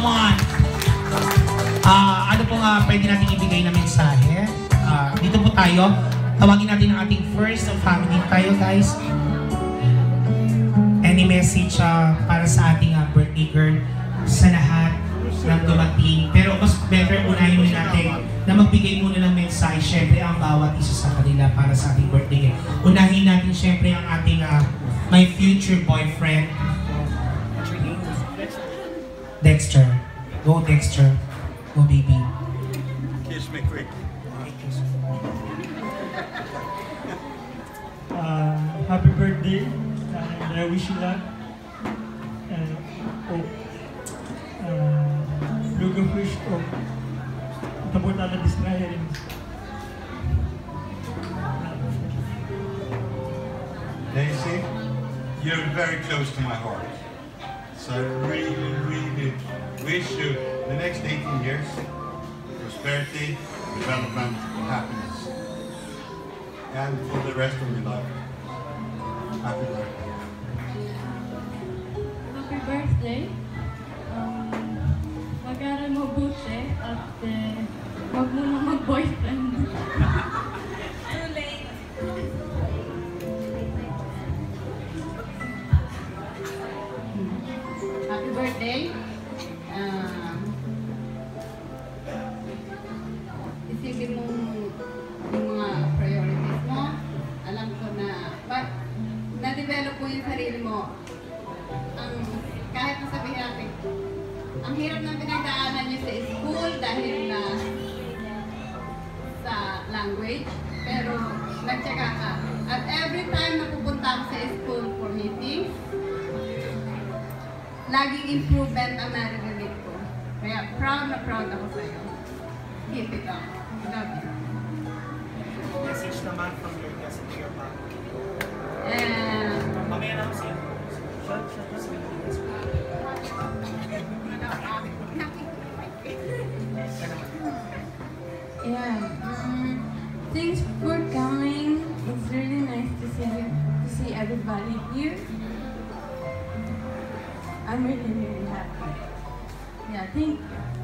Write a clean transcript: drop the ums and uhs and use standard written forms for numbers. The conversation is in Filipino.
come on. Ano pong pwede natin ibigay na mensahe? Dito po tayo. Tawagin natin ang ating first family tayo, guys. Any message para sa ating birthday girl sa lahat ng dumating. Pero mas better unahin natin na magbigay muna ng mensahe. Siyempre ang bawat isa sa kanila para sa ating birthday. Unahin natin siyempre ang ating my future boyfriend. Dexter. Go Dexter. Go baby. Kiss me quick. Happy birthday, and I wish you luck. And lugar fish ko. Tabot na distraherin. Daisy, you're very close to my heart. So I really, really wish you the next 18 years prosperity, development, and happiness. And for the rest of your life. Happy birthday. Happy birthday. Mag-aral mabuti at wag mo nang mag-boyfriend. Too late. Happy birthday. Isipin mo yung mga priorities mo. Alam ko na na-develop mo yung sarili mo. Kahit masabihin natin, ang hirap ng pinagdaanan niyo sa school dahil na sa language, pero nagtyaga ka. At every time na pupunta ako sa school for meetings, laging improvement ang naririnig ko. Kaya proud na proud ako sa'yo. Keep it up. Love you. Message naman from your guest to your family. Mamaya na ako sa'yo. Yeah. Thanks for coming. It's really nice to see everybody here. I'm really, really happy. Yeah, thank you.